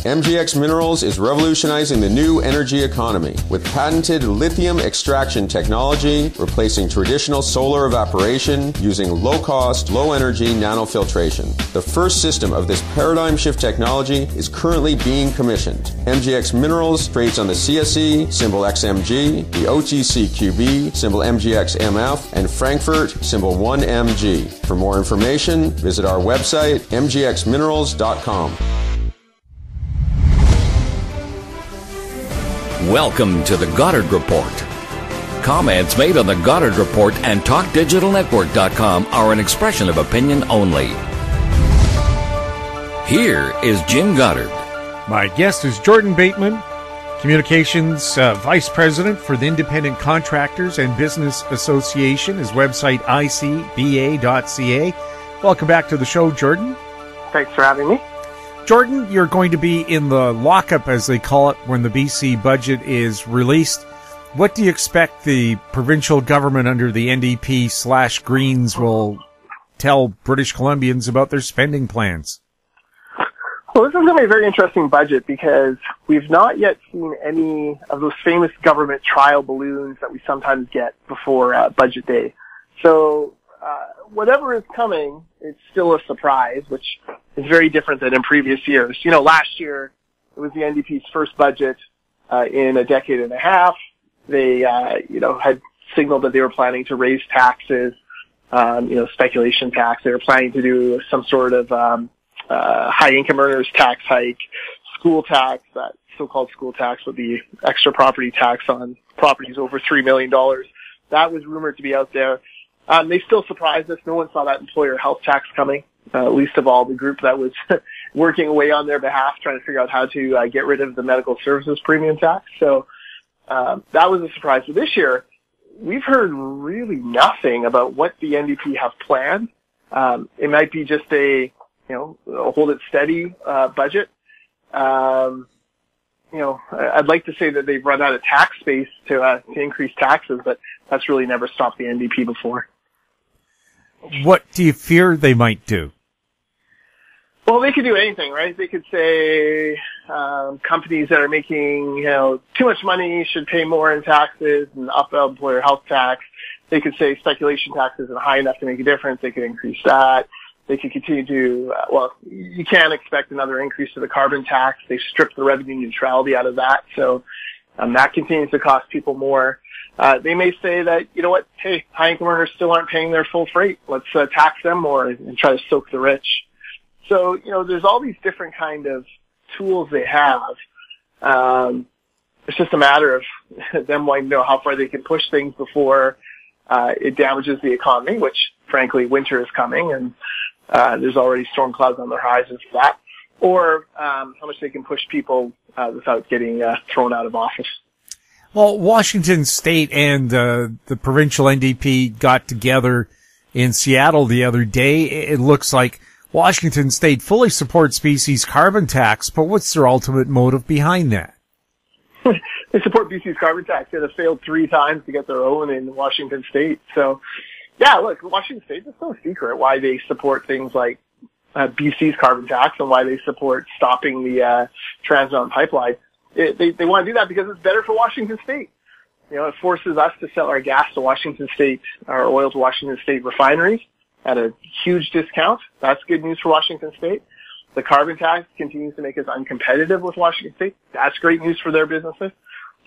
MGX Minerals is revolutionizing the new energy economy with patented lithium extraction technology, replacing traditional solar evaporation using low-cost, low-energy nanofiltration. The first system of this paradigm shift technology is currently being commissioned. MGX Minerals trades on the CSE, symbol XMG, the OTCQB, symbol MGXMF, and Frankfurt, symbol 1MG. For more information, visit our website, mgxminerals.com. Welcome to the Goddard Report. Comments made on the Goddard Report and TalkDigitalNetwork.com are an expression of opinion only. Here is Jim Goddard. My guest is Jordan Bateman, Communications Vice President for the Independent Contractors and Business Association. His website, icba.ca. Welcome back to the show, Jordan. Thanks for having me. Jordan, you're going to be in the lockup, as they call it, when the BC budget is released. What do you expect the provincial government under the NDP/Greens will tell British Columbians about their spending plans? Well, this is going to be a very interesting budget because we've not yet seen any of those famous government trial balloons that we sometimes get before budget day. So whatever is coming, it's still a surprise, which is very different than in previous years. You know, last year it was the NDP's first budget in a decade and a half. They, had signaled that they were planning to raise taxes, speculation tax. They were planning to do some sort of high income earners tax hike, school tax, that so-called school tax with the extra property tax on properties over $3 million. That was rumored to be out there. They still surprised us. No one saw that employer health tax coming, least of all the group that was working away on their behalf, trying to figure out how to get rid of the medical services premium tax. So that was a surprise. So this year, we've heard really nothing about what the NDP have planned. It might be just a hold it steady budget. I'd like to say that they've run out of tax space to increase taxes, but that's really never stopped the NDP before. What do you fear they might do? Well, they could do anything, right? They could say companies that are making too much money should pay more in taxes and up employer health tax. They could say speculation tax isn't high enough to make a difference. They could increase that. They could continue to, you can't expect another increase to the carbon tax. They stripped the revenue neutrality out of that. So that continues to cost people more. They may say that, hey, high-income earners still aren't paying their full freight. Let's tax them more and try to soak the rich. So, there's all these different kind of tools they have. It's just a matter of them wanting to know how far they can push things before it damages the economy, which, frankly, winter is coming, and there's already storm clouds on the horizon for that, or how much they can push people without getting thrown out of office. Well, Washington State and the provincial NDP got together in Seattle the other day. It looks like Washington State fully supports BC's carbon tax, but what's their ultimate motive behind that? They support BC's carbon tax. They have failed 3 times to get their own in Washington State. So, yeah, look, Washington State, it's no secret why they support things like BC's carbon tax and why they support stopping the Trans Mountain Pipeline. They want to do that because it's better for Washington State. It forces us to sell our gas to Washington State, our oil to Washington State refineries at a huge discount. That's good news for Washington State. The carbon tax continues to make us uncompetitive with Washington State. That's great news for their businesses.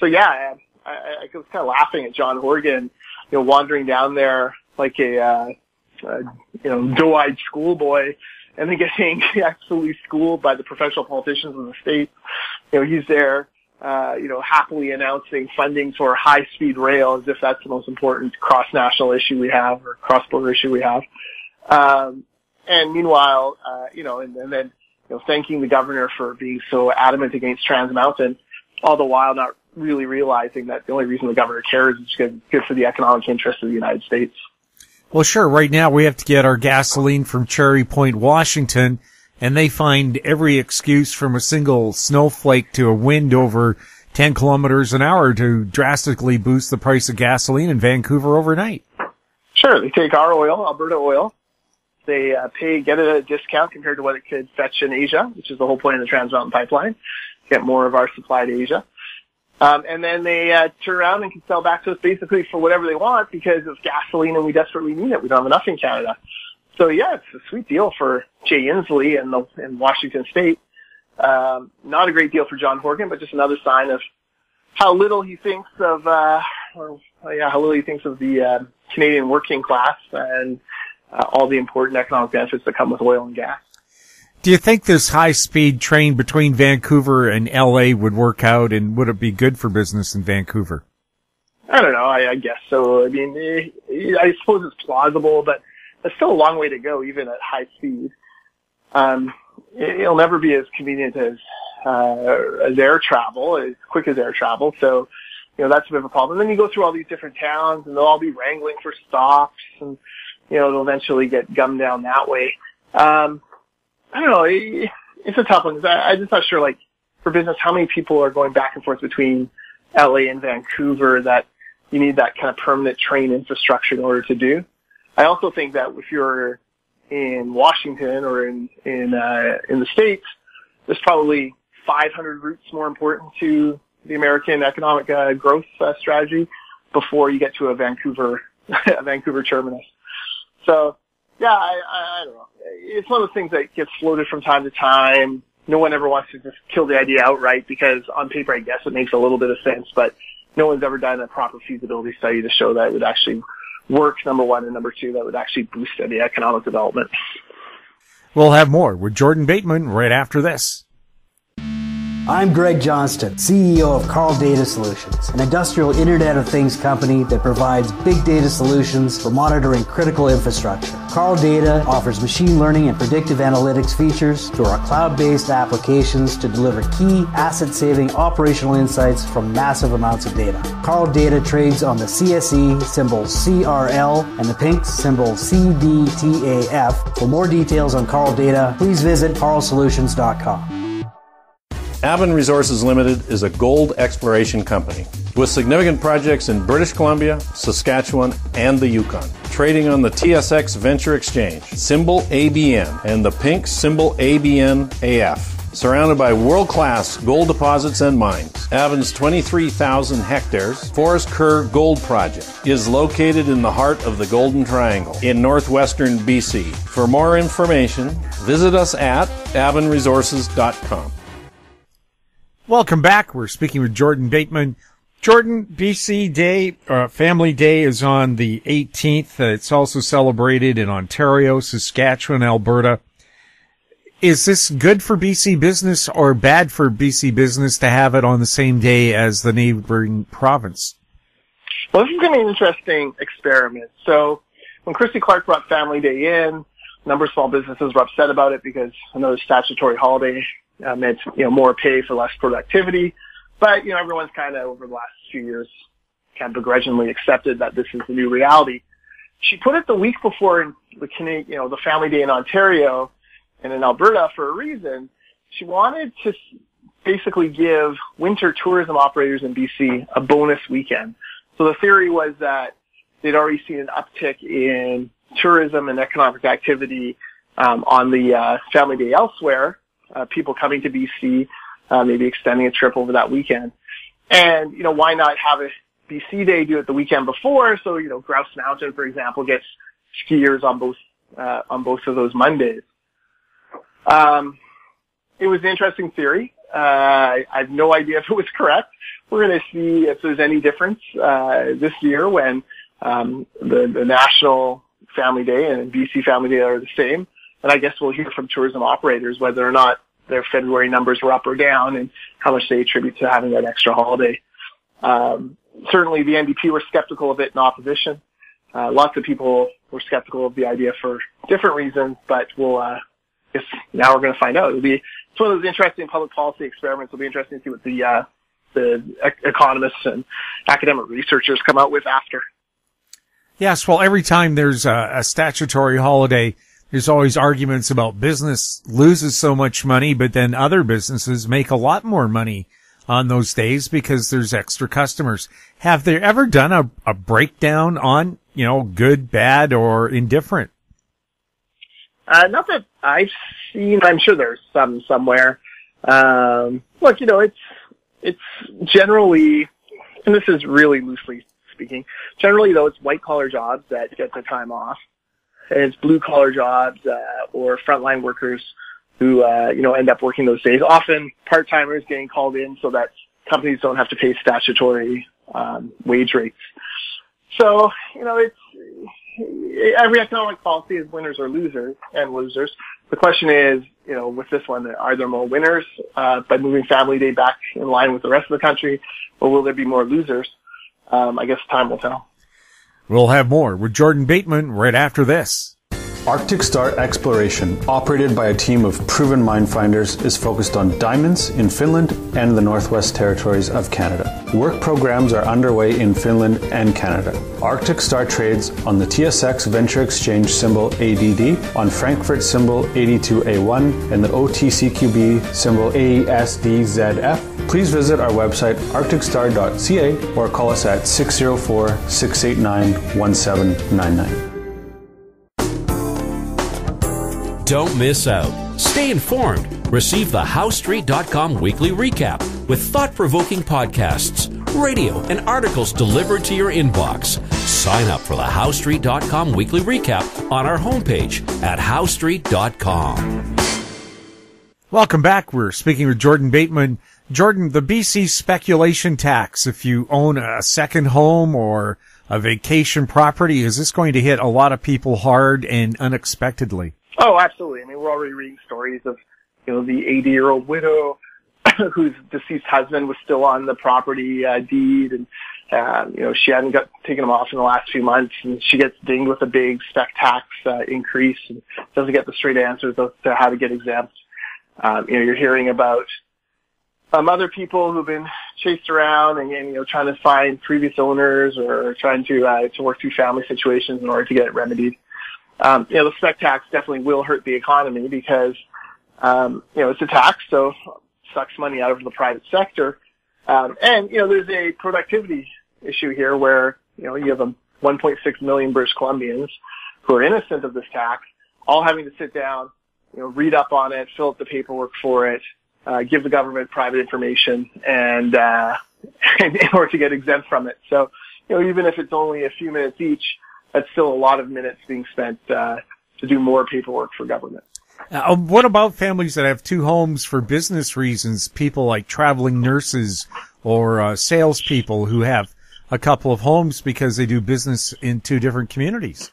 So yeah, I was kind of laughing at John Horgan, wandering down there like a doe-eyed schoolboy and then getting absolutely schooled by the professional politicians in the state. He's there, happily announcing funding for high-speed rail as if that's the most important cross-national issue we have or cross-border issue we have. And meanwhile, and then thanking the governor for being so adamant against Trans Mountain, all the while not really realizing that the only reason the governor cares is good for the economic interests of the United States. Well, sure. Right now we have to get our gasoline from Cherry Point, Washington, and they find every excuse from a single snowflake to a wind over 10 kilometers an hour to drastically boost the price of gasoline in Vancouver overnight. Sure. They take our oil, Alberta oil, They get a discount compared to what it could fetch in Asia, which is the whole point of the Trans Mountain Pipeline, get more of our supply to Asia. And then they turn around and can sell back to us basically for whatever they want because it's gasoline and we desperately need it. We don't have enough in Canada. So yeah, it's a sweet deal for Jay Inslee and Washington State. Not a great deal for John Horgan, but just another sign of how little he thinks of, how little he thinks of the Canadian working class and all the important economic benefits that come with oil and gas. Do you think this high-speed train between Vancouver and LA would work out, and would it be good for business in Vancouver? I don't know. I guess so. I mean, I suppose it's plausible, but it's still a long way to go, even at high speed. It'll never be as convenient as air travel, as quick as air travel. So, that's a bit of a problem. And then you go through all these different towns, and they'll all be wrangling for stops, and they'll eventually get gummed down that way. I don't know. It's a tough one. I'm just not sure, like, for business, how many people are going back and forth between LA and Vancouver that you need that kind of permanent train infrastructure in order to do. I also think that if you're in Washington or in the States, there's probably 500 routes more important to the American economic growth strategy before you get to a Vancouver terminus. So, yeah, I don't know. It's one of those things that gets floated from time to time. No one ever wants to just kill the idea outright because on paper, I guess it makes a little bit of sense, but no one's ever done a proper feasibility study to show that it would actually work, number one, and number two, that would actually boost the economic development. We'll have more with Jordan Bateman right after this. I'm Greg Johnston, CEO of Carl Data Solutions, an industrial Internet of Things company that provides big data solutions for monitoring critical infrastructure. Carl Data offers machine learning and predictive analytics features to our cloud-based applications to deliver key asset-saving operational insights from massive amounts of data. Carl Data trades on the CSE, symbol CRL, and the Pink, symbol CDTAF. For more details on Carl Data, please visit carlsolutions.com. Bateman Resources Limited is a gold exploration company with significant projects in British Columbia, Saskatchewan, and the Yukon. Trading on the TSX Venture Exchange, symbol ABN, and the Pink, symbol ABN-AF. Surrounded by world-class gold deposits and mines, Bateman's 23,000 hectares Forest Kerr Gold Project is located in the heart of the Golden Triangle in northwestern BC. For more information, visit us at batemanresources.com. Welcome back. We're speaking with Jordan Bateman. Jordan, BC Day, Family Day is on the 18th. It's also celebrated in Ontario, Saskatchewan, Alberta. Is this good for BC business or bad for BC business to have it on the same day as the neighboring province? Well, this is going to be an interesting experiment. So when Christy Clark brought Family Day in, a number of small businesses were upset about it because another statutory holiday meant, more pay for less productivity. But, everyone's kind of over the last few years kind of begrudgingly accepted that this is the new reality. She put it the week before the Family Day in Ontario and in Alberta for a reason. She wanted to basically give winter tourism operators in BC a bonus weekend. So the theory was that they'd already seen an uptick in tourism and economic activity on the Family Day elsewhere. People coming to BC, maybe extending a trip over that weekend. And, why not have a BC Day do it the weekend before? So, Grouse Mountain, for example, gets skiers on both of those Mondays. It was an interesting theory. I have no idea if it was correct. We're going to see if there's any difference, this year when, the National Family Day and BC Family Day are the same. And I guess we'll hear from tourism operators whether or not their February numbers were up or down and how much they attribute to having that extra holiday. Certainly the NDP were skeptical of it in opposition. Lots of people were skeptical of the idea for different reasons, but guess now we're going to find out. It's one of those interesting public policy experiments. It'll be interesting to see what the economists and academic researchers come out with after. Yes, well, every time there's a statutory holiday, there's always arguments about business loses so much money, but then other businesses make a lot more money on those days because there's extra customers. Have they ever done a breakdown on, good, bad, or indifferent? Not that I've seen. I'm sure there's some somewhere. Look, it's generally, and this is really loosely speaking, generally though it's white collar jobs that get the time off. And it's blue collar jobs, or frontline workers who, end up working those days. Often part-timers getting called in so that companies don't have to pay statutory, wage rates. So, it's, every economic policy is winners or losers and losers. The question is, with this one, are there more winners, by moving Family Day back in line with the rest of the country, or will there be more losers? I guess time will tell. We'll have more with Jordan Bateman right after this. Arctic Star Exploration, operated by a team of proven mine finders, is focused on diamonds in Finland and the Northwest Territories of Canada. Work programs are underway in Finland and Canada. Arctic Star trades on the TSX Venture Exchange symbol ADD, on Frankfurt symbol 82A1, and the OTCQB symbol ASDZF. Please visit our website arcticstar.ca or call us at 604-689-1799. Don't miss out. Stay informed. Receive the HowStreet.com weekly recap with thought-provoking podcasts, radio, and articles delivered to your inbox. Sign up for the HowStreet.com weekly recap on our homepage at HowStreet.com. Welcome back. We're speaking with Jordan Bateman. Jordan, the BC speculation tax, if you own a second home or a vacation property, is this going to hit a lot of people hard and unexpectedly? Oh, absolutely. I mean, we're already reading stories of, the 80-year-old widow whose deceased husband was still on the property deed, and she hadn't taken him off in the last few months, and she gets dinged with a big spec tax increase and doesn't get the straight answers as to how to get exempt. You're hearing about other people who've been chased around and trying to find previous owners or trying to work through family situations in order to get it remedied. The spec tax definitely will hurt the economy because, it's a tax, so it sucks money out of the private sector. There's a productivity issue here where, you have 1.6 million British Columbians who are innocent of this tax, all having to sit down, read up on it, fill out the paperwork for it, give the government private information and in order to get exempt from it. So, even if it's only a few minutes each, that's still a lot of minutes being spent to do more paperwork for government. What about families that have two homes for business reasons, people like traveling nurses or salespeople who have a couple of homes because they do business in two different communities?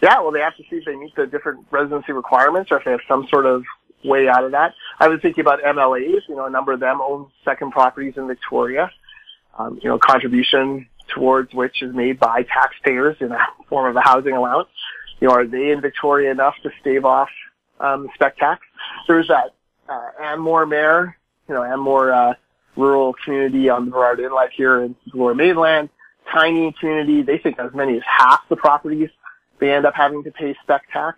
Yeah, well, they have to see if they meet the different residency requirements or if they have some sort of way out of that. I was thinking about MLAs. A number of them own second properties in Victoria. Contribution towards which is made by taxpayers in the form of a housing allowance. Are they in Victoria enough to stave off spec tax? There's that Anmore Mare, Anmore rural community on the Burrard Inlet here in Lower Mainland. Tiny community. They think as many as half the properties they end up having to pay spec tax,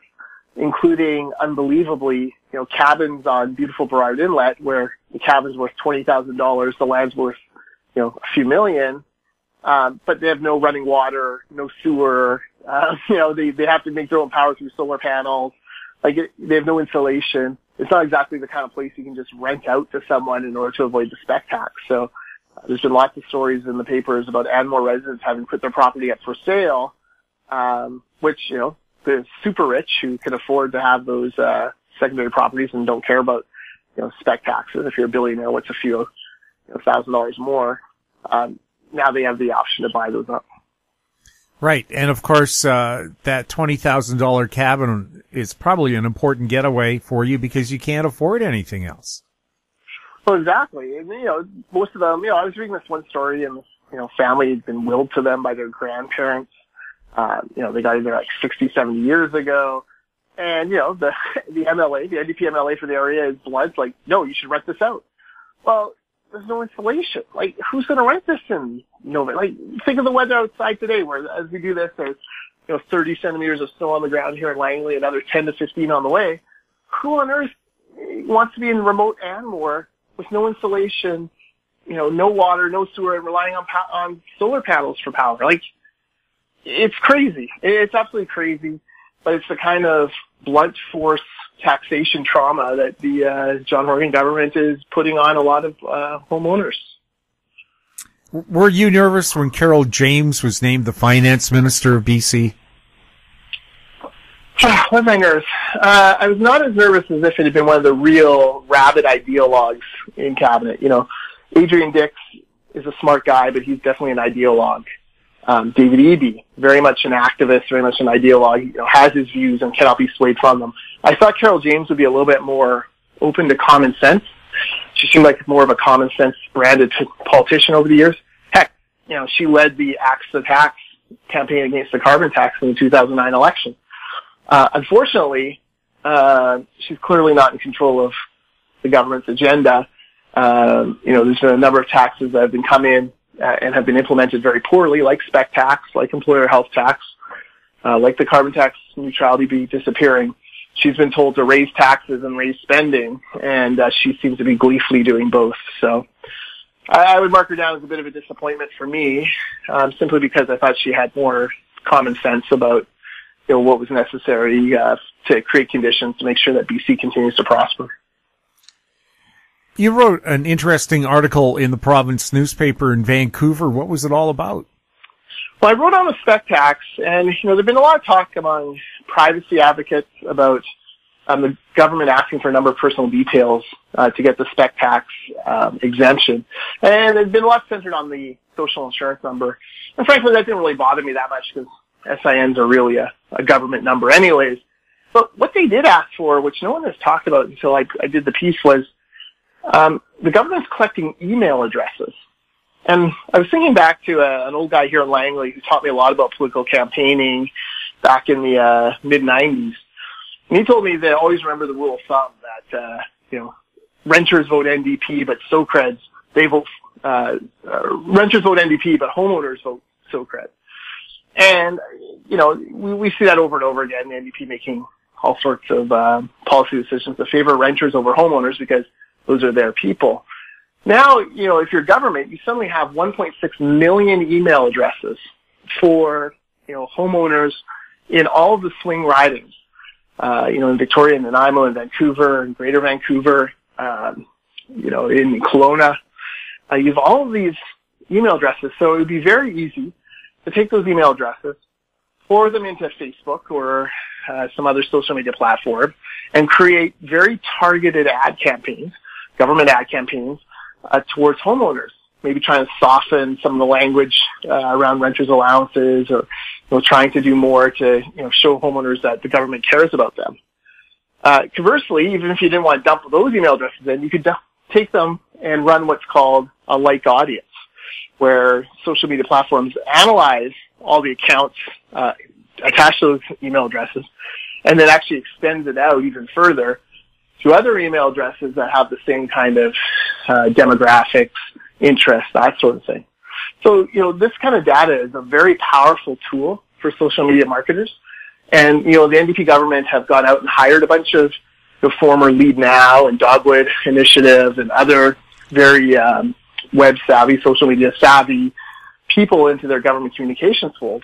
including, unbelievably, cabins on beautiful Burrard Inlet where the cabin's worth $20,000, the land's worth, a few million. But they have no running water, no sewer. They have to make their own power through solar panels. They have no insulation. It's not exactly the kind of place you can just rent out to someone in order to avoid the spec tax. So there's been lots of stories in the papers about Anmore residents having put their property up for sale, which, the super rich who can afford to have those secondary properties and don't care about, spec taxes. If you're a billionaire, what's a few $1,000 more? Now they have the option to buy those up. Right. And of course, that $20,000 cabin is probably an important getaway for you because you can't afford anything else. Well, exactly. And, most of them, I was reading this one story and, family had been willed to them by their grandparents. They got in there like 60, 70 years ago. And, the MLA, the NDP MLA for the area is blunt, like, no, you should rent this out. Well, there's no insulation. Who's going to rent this in November? Think of the weather outside today where as we do this, there's, 30 centimeters of snow on the ground here in Langley, another 10 to 15 on the way. Who on earth wants to be in remote Anmore with no insulation, no water, no sewer, and relying on solar panels for power? It's crazy. It's absolutely crazy, but it's the kind of blunt force taxation trauma that the John Horgan government is putting on a lot of homeowners. Were you nervous when Carol James was named the finance minister of BC? Was I nervous? I was not as nervous as if it had been one of the real rabid ideologues in cabinet. You know, Adrian Dix is a smart guy, but he's definitely an ideologue. David Eby, very much an activist, very much an ideologue, you know, has his views and cannot be swayed from them. I thought Carol James would be a little bit more open to common sense. She seemed like more of a common sense branded politician over the years. Heck, you know, she led the Axe the Tax campaign against the carbon tax in the 2009 election. Unfortunately, she's clearly not in control of the government's agenda. You know, there's been a number of taxes that have been come in and have been implemented very poorly, like spec tax, like employer health tax, like the carbon tax neutrality be disappearing. She's been told to raise taxes and raise spending, and she seems to be gleefully doing both. So I would mark her down as a bit of a disappointment for me, simply because I thought she had more common sense about, you know, what was necessary to create conditions to make sure that BC continues to prosper. You wrote an interesting article in the province newspaper in Vancouver. What was it all about? Well, I wrote on the spec tax, and, you know, there's been a lot of talk among privacy advocates about the government asking for a number of personal details to get the spec tax exemption. And there's been a lot centered on the social insurance number. And frankly, that didn't really bother me that much because SINs are really a government number anyways. But what they did ask for, which no one has talked about until I did the piece, was the government's collecting email addresses. And I was thinking back to an old guy here in Langley who taught me a lot about political campaigning back in the mid-90s. And he told me that always remember the rule of thumb that, you know, renters vote NDP, but SoCreds, they vote, renters vote NDP, but homeowners vote SoCred. And, you know, we see that over and over again, the NDP making all sorts of policy decisions to favor renters over homeowners because those are their people. Now, you know, if you're government, you suddenly have 1.6 million email addresses for, you know, homeowners in all of the swing ridings. You know, in Victoria and Nanaimo and Vancouver and Greater Vancouver, you know, in Kelowna. You have all of these email addresses, so it would be very easy to take those email addresses, pour them into Facebook or some other social media platform, and create very targeted ad campaigns, government ad campaigns, towards homeowners, maybe trying to soften some of the language around renters' allowances, or, you know, trying to do more to, you know, show homeowners that the government cares about them. Conversely, even if you didn't want to dump those email addresses in, you could take them and run what's called a like audience, where social media platforms analyze all the accounts attached to those email addresses, and then actually extends it out even further to other email addresses that have the same kind of demographics, interests, that sort of thing. So, you know, this kind of data is a very powerful tool for social media marketers. And, you know, the NDP government have gone out and hired a bunch of the former Lead Now and Dogwood Initiative and other very web-savvy, social media-savvy people into their government communications fold.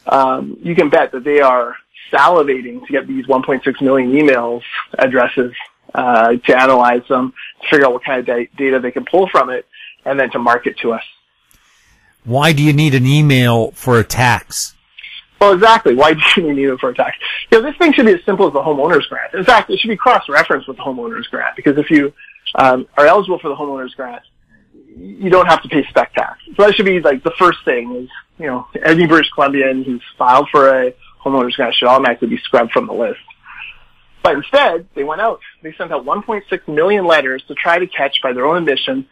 You can bet that they are salivating to get these 1.6 million emails addresses to analyze them, to figure out what kind of data they can pull from it, and then to market to us. Why do you need an email for a tax? Well, exactly. Why do you need it for a tax? You know, this thing should be as simple as the homeowner's grant. In fact, it should be cross-referenced with the homeowner's grant, because if you are eligible for the homeowner's grant, you don't have to pay spec tax. So that should be like the first thing is, you know, any British Columbian who's filed for a homeowner's grant should automatically be scrubbed from the list. But instead, they went out. They sent out 1.6 million letters to try to catch, by their own admission,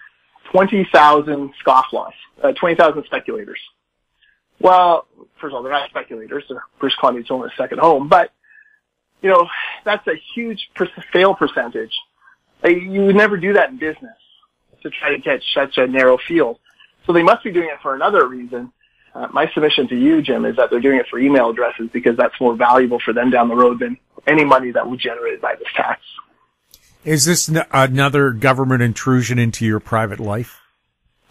20,000 scofflaws, 20,000 speculators. Well, first of all, they're not speculators. They're British Columbia's only second home. But, you know, that's a huge fail percentage. You would never do that in business to try to catch such a narrow field. So they must be doing it for another reason. My submission to you, Jim, is that they're doing it for email addresses because that's more valuable for them down the road than any money that was generated by this tax. Is this another government intrusion into your private life?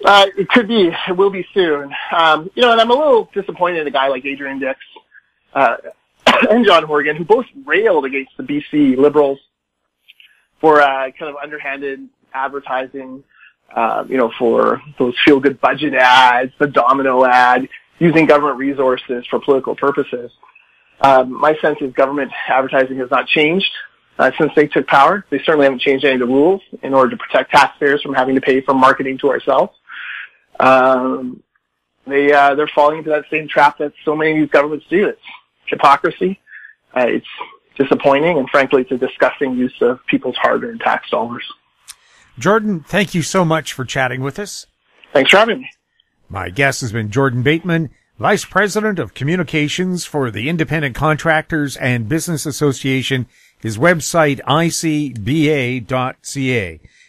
It could be. It will be soon. You know, and I'm a little disappointed in a guy like Adrian Dix. and John Horgan, who both railed against the BC Liberals for kind of underhanded advertising, for those feel-good budget ads, the domino ad, using government resources for political purposes. My sense is government advertising has not changed since they took power. They certainly haven't changed any of the rules in order to protect taxpayers from having to pay for marketing to ourselves. They're falling into that same trap that so many of these governments do. It's hypocrisy. It's disappointing, and frankly, it's a disgusting use of people's hard-earned tax dollars. Jordan, thank you so much for chatting with us. Thanks for having me. My guest has been Jordan Bateman, Vice President of Communications for the Independent Contractors and Business Association. His website, icba.ca.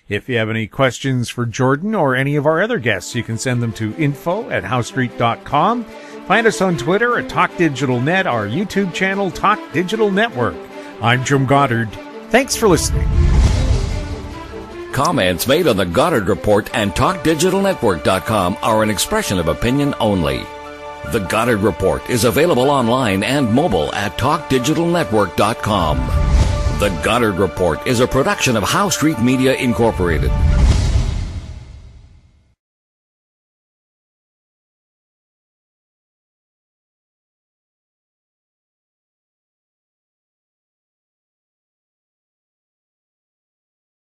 If you have any questions for Jordan or any of our other guests, you can send them to info@howstreet.com. Find us on Twitter at TalkDigitalNet, our YouTube channel, Talk Digital Network. I'm Jim Goddard. Thanks for listening. Comments made on the Goddard Report and TalkDigitalNetwork.com are an expression of opinion only. The Goddard Report is available online and mobile at TalkDigitalNetwork.com. The Goddard Report is a production of Howe Street Media Incorporated.